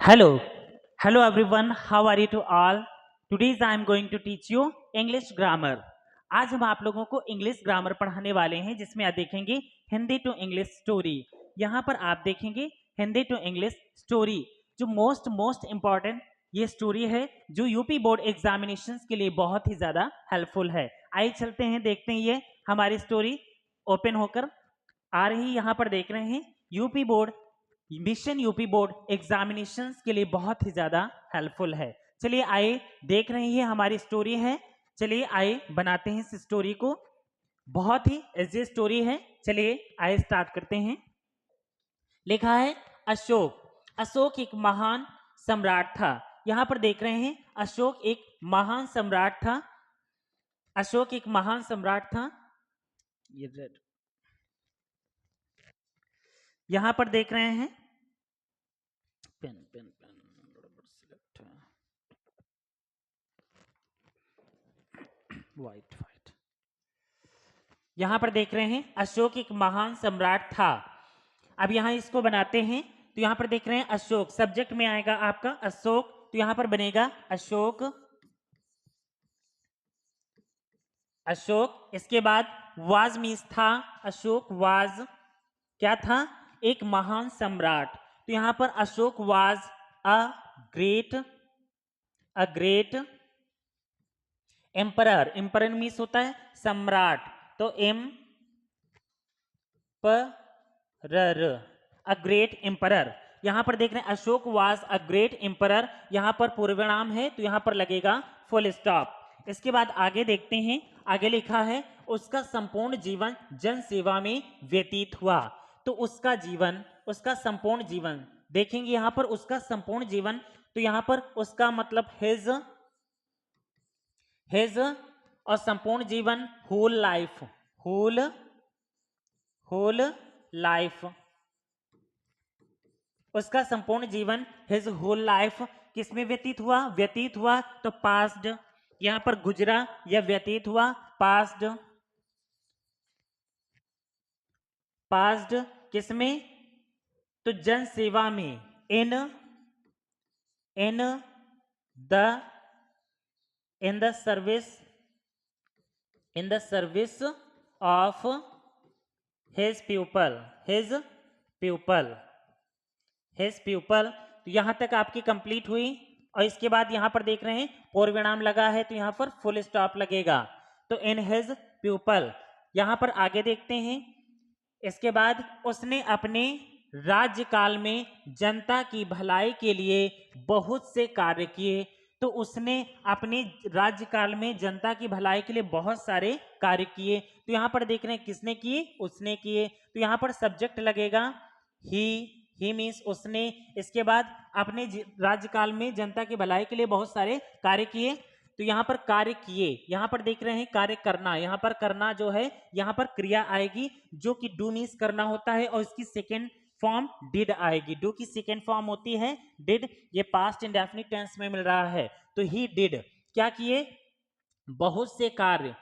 Hello, hello everyone. How are you to all? Today I am going to teach you English grammar. आज हम आप लोगों को English grammar पढ़ाने वाले हैं जिसमें आप देखेंगे हिंदी टू इंग्लिश स्टोरी। यहाँ पर आप देखेंगे हिंदी टू इंग्लिश स्टोरी जो मोस्ट इम्पॉर्टेंट ये स्टोरी है जो यूपी बोर्ड एग्जामिनेशंस के लिए बहुत ही ज़्यादा हेल्पफुल है। आइए चलते हैं देखते हैं ये हमारी स्टोरी ओपन होकर आ रही यहाँ पर देख रहे हैं UP board mission UP board examinations के लिए बहुत ही ज्यादा हेल्पफुल है। चलिए आए देख रहे हैं हमारी स्टोरी है। चलिए आए बनाते हैं इस स्टोरी को। बहुत ही इजी स्टोरी है। चलिए आए स्टार्ट करते हैं। लिखा है अशोक। अशोक एक महान सम्राट था। यहां पर देख रहे हैं अशोक एक महान सम्राट था। अशोक एक महान सम्राट था। ये रेड यहां पर देख रहे हैं pen pen pen select white white. यहां पर देख रहे हैं अशोक एक महान सम्राट था। अब यहां इसको बनाते हैं तो यहां पर देख रहे हैं अशोक सब्जेक्ट में आएगा आपका अशोक, तो यहां पर बनेगा अशोक। अशोक इसके बाद वाज मीन्स था। अशोक वाज क्या था? एक महान सम्राट। तो यहां पर Ashok was a great emperor. Emperor means होता है सम्राट, तो एम पर अ ग्रेट एम्परर। यहां पर देख रहे हैं Ashok was a great emperor. यहां पर पूर्वनाम है तो यहां पर लगेगा फुल स्टॉप। इसके बाद आगे देखते हैं। आगे लिखा है उसका संपूर्ण जीवन जन सेवा में व्यतीत हुआ। तो उसका संपूर्ण जीवन देखेंगे यहां पर उसका संपूर्ण जीवन, तो यहां पर उसका मतलब हिज और संपूर्ण जीवन होल लाइफ। होल लाइफ उसका संपूर्ण जीवन हिज होल लाइफ किसमें व्यतीत हुआ तो पास्ड। यहां पर गुजरा या व्यतीत हुआ पास्ड। पास्ड किसमें तो जन सेवा में in the in the service of his people तो यहां तक आपकी कंप्लीट हुई। और इसके बाद यहां पर देख रहे हैं पूर्वनाम लगा है तो यहां पर फुल स्टॉप लगेगा, तो इन हिज प्यूपल। यहां पर आगे देखते हैं। इसके बाद उसने अपने राज्यकाल में जनता की भलाई के लिए बहुत से कार्य किए। तो उसने अपने राज्यकाल में जनता की भलाई के लिए बहुत सारे कार्य किए। तो यहां पर देख रहे हैं किसने किए? उसने किए। तो यहां पर सब्जेक्ट लगेगा ही मीन्स उसने। इसके बाद अपने राज्यकाल में जनता की भलाई के लिए बहुत सारे कार्य किए। तो यहां पर कार्य किए, यहां पर देख रहे हैं कार्य करना। यहां पर करना जो है यहां पर क्रिया आएगी जो कि डू मीन्स करना होता है और इसकी सेकेंड फॉर्म डिड आएगी। डू की सेकेंड फॉर्म होती है डिड। ये पास्ट इंडेफिनिट टेंस में मिल रहा है। तो ही डिड क्या किए? बहुत से कार्य।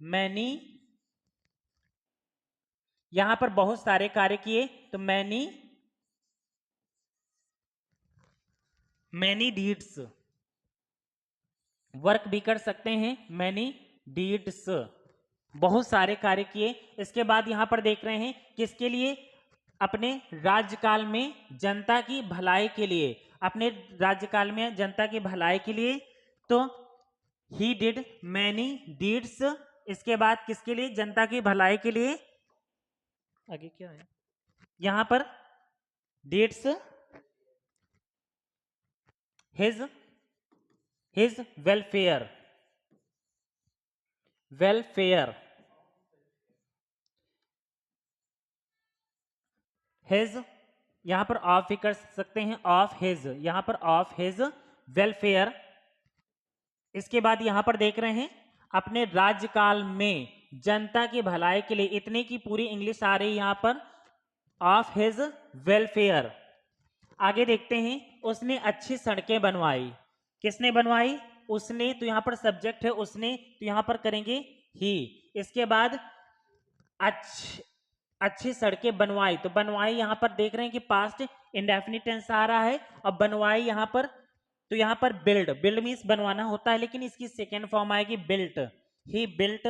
मैनी यहां पर बहुत सारे कार्य किए तो मैनी डीड्स वर्क भी कर सकते हैं। मैनी डीड्स बहुत सारे कार्य किए। इसके बाद यहां पर देख रहे हैं किसके लिए? अपने राज्यकाल में जनता की भलाई के लिए। अपने राज्यकाल में जनता की भलाई के लिए तो ही डिड मैनी डीड्स। इसके बाद किसके लिए? जनता की भलाई के लिए। आगे क्या है यहां पर? डीड्स हिज वेलफेयर हिज यहां पर ऑफ भी कर सकते हैं। ऑफ हिज यहां पर ऑफ हिज वेलफेयर। इसके बाद यहां पर देख रहे हैं अपने राज्यकाल में जनता की भलाई के लिए। इतने की पूरी इंग्लिश आ रही यहां पर ऑफ हिज वेलफेयर। आगे देखते हैं उसने अच्छी सड़कें बनवाई। किसने बनवाई? उसने। तो यहां पर सब्जेक्ट है उसने, तो यहां पर करेंगे ही। इसके बाद अच्छी सड़कें बनवाई, तो बनवाई यहां पर देख रहे हैं कि पास्ट इंडेफिनिट टेंस आ रहा है। अब बनवाई यहाँ पर, तो यहाँ पर बिल्ड, बिल्ड मीन्स बनवाना होता है, लेकिन इसकी सेकेंड फॉर्म आएगी built. He built,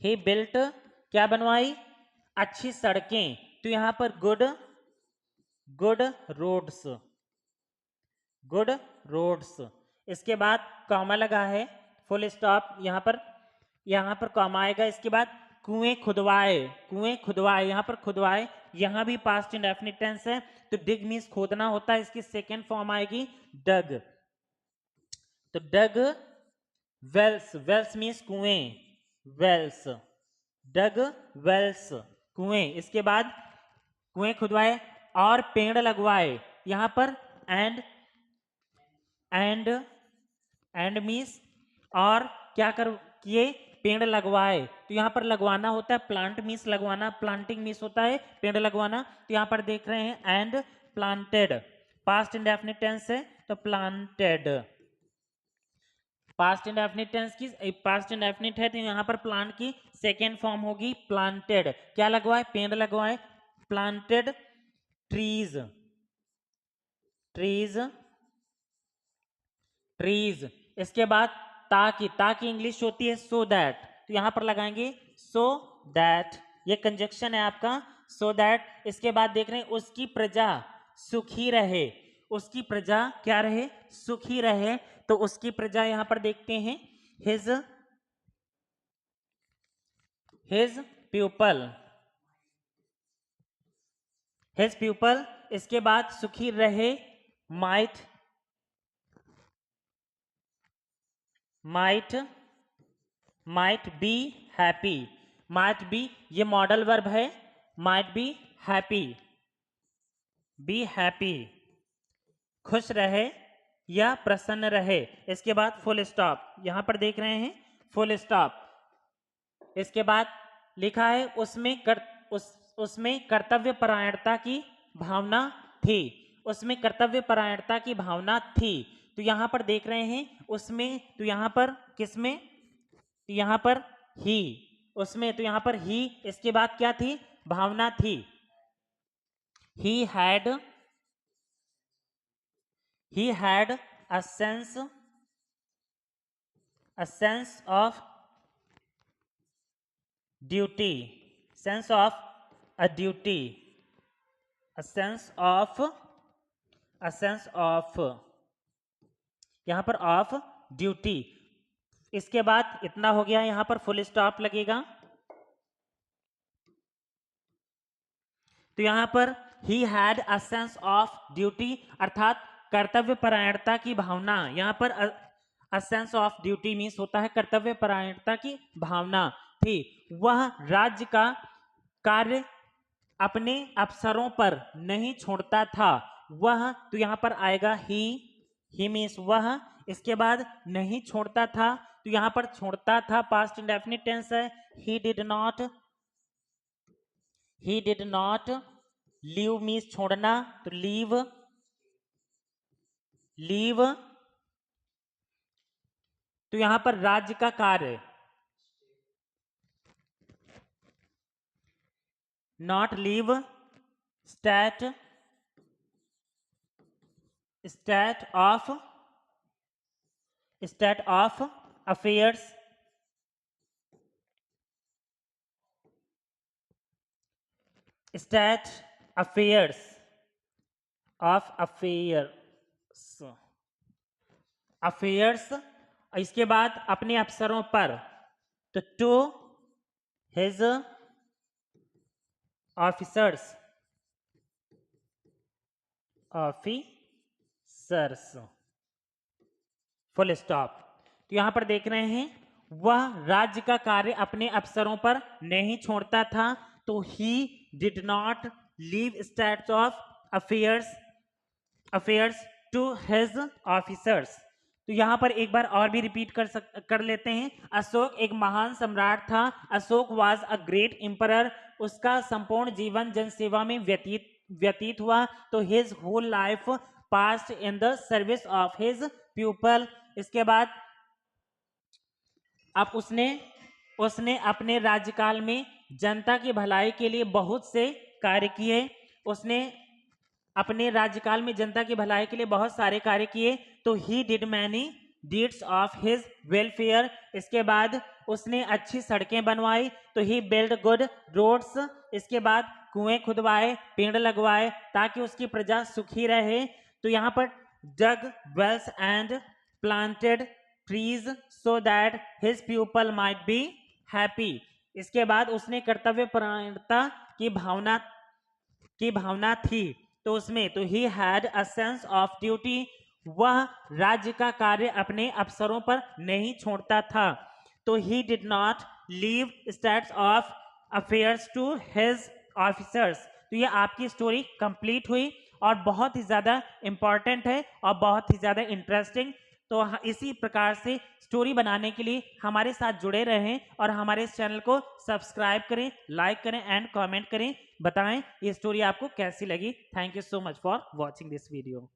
he built क्या बनवाई, अच्छी सड़कें, तो यहाँ पर good, good roads, good roads. इसके बाद कॉमा लगा है, फुल स्टॉप, यहाँ पर कॉमा आएगा। इसके बाद कुएं खुदवाए, कुएं खुदवाए, यहाँ पर खुदवाए, यहाँ भी पास्ट इंडेफिनिट टेंस है, तो डिग मीन्स खोदना होता है, इसकी सेकेंड फॉर्म आएगी डग। तो डग वेल्स, वेल्स मीन्स कुएं, वेल्स, डग वेल्स, कुएं। इसके बाद कुएं खुदवाए और पेड़ लगवाए, यहाँ पर एंड, एंड, एंड मीन्स और क्या कर किए, पेड़ लगवाए, तो यहाँ पर लगवाना होता है, प्लांट मीन्स लगवाना, प्लांटिंग मीन्स होता है पेड़ लगवाना, तो यहाँ पर देख रहे हैं and planted, past indefinite tense है तो प्लांटेड। पास्ट इंडेफिनिट टेंस की, पास्ट इंडेफिनिट है तो यहाँ पर प्लांट की सेकेंड फॉर्म होगी प्लांटेड। क्या लगवाए, पेड़ लगवाए, प्लांटेड ट्रीज, ट्रीज, ट्रीज। इसके बाद ताकि, ताकि इंग्लिश होती है सो दैट, तो यहां पर लगाएंगे सो दैट, ये कंजक्शन है आपका सो दैट। इसके बाद देख रहे हैं उसकी प्रजा सुखी रहे, उसकी प्रजा क्या रहे, सुखी रहे, तो उसकी प्रजा यहां पर देखते हैं his, his people, his people. इसके बाद सुखी रहे might, might, might be happy, might be ये मॉडल वर्ब है, might be happy, be happy, खुश रहे या प्रसन्न रहे। इसके बाद फुल स्टॉप, यहां पर देख रहे हैं फुल स्टॉप। इसके बाद लिखा है उसमें कर्तव्य परायणता की भावना थी, उसमें कर्तव्य परायणता की भावना थी, तो यहां पर देख रहे हैं उसमें, तो यहां पर किसमें, तो यहां पर ही, उसमें, तो यहां पर ही। इसके बाद क्या थी, भावना थी, he had, he had a sense of duty, sense of a duty, a sense of, a sense of, यहां पर ऑफ ड्यूटी। इसके बाद इतना हो गया, यहां पर फुल स्टॉप लगेगा, तो यहां पर he had a sense of duty अर्थात कर्तव्य परायणता की भावना, यहां पर a sense of duty means होता है कर्तव्य परायणता की भावना थी। वह राज्य का कार्य अपने अफसरों पर नहीं छोड़ता था, वह, तो यहां पर आएगा ही मीन्स वह। इसके बाद नहीं छोड़ता था, तो यहां पर छोड़ता था पास्ट इंडेफिनिट टेंस है, ही did not, he did not, leave means छोड़ना, तो लीव, लीव, तो यहां पर राज्य का कार्य, not leave, state, state of, state of affairs, state affairs of affairs, affairs. इसके बाद अपने अफसरों पर, तो to his officers, officers, full stop. तो यहां पर देख रहे हैं वह राज्य का कार्य अपने अफसरों पर नहीं छोड़ता था, तो he did not leave states of affairs, affairs to his officers. तो यहां पर एक बार और भी रिपीट कर लेते हैं। अशोक एक महान सम्राट था, Ashoka was a great emperor, उसका संपूर्ण जीवन जनसेवा में व्यतीत व्यतीत हुआ, तो his whole life past in the service of his people. इसके बाद अब उसने उसने अपने राज्यकाल में जनता की भलाई के लिए बहुत से कार्य किए, उसने अपने राज्यकाल में जनता की भलाई के लिए बहुत सारे कार्य किए, तो he did many deeds of his welfare. इसके बाद उसने अच्छी सड़कें बनवाई, तो ही बिल्ड गुड रोड्स। इसके बाद कुएं खुदवाए, पेड़ लगवाए ताकि उसकी प्रजा सुखी रहे। तो यहाँ पर dug wells and planted trees so that his people might be happy। इसके बाद उसने कर्तव्य परायणता की भावना थी, तो उसमें तो he had a sense of duty. वह राज्य का कार्य अपने अफसरों पर नहीं छोड़ता था, तो he did not leave states of affairs to his officers. तो ये आपकी स्टोरी कंप्लीट हुई और बहुत ही ज़्यादा इम्पॉर्टेंट है और बहुत ही ज़्यादा इंटरेस्टिंग। तो इसी प्रकार से स्टोरी बनाने के लिए हमारे साथ जुड़े रहें और हमारे इस चैनल को सब्सक्राइब करें, लाइक करें एंड कमेंट करें। बताएं ये स्टोरी आपको कैसी लगी। Thank you so much for watching this video.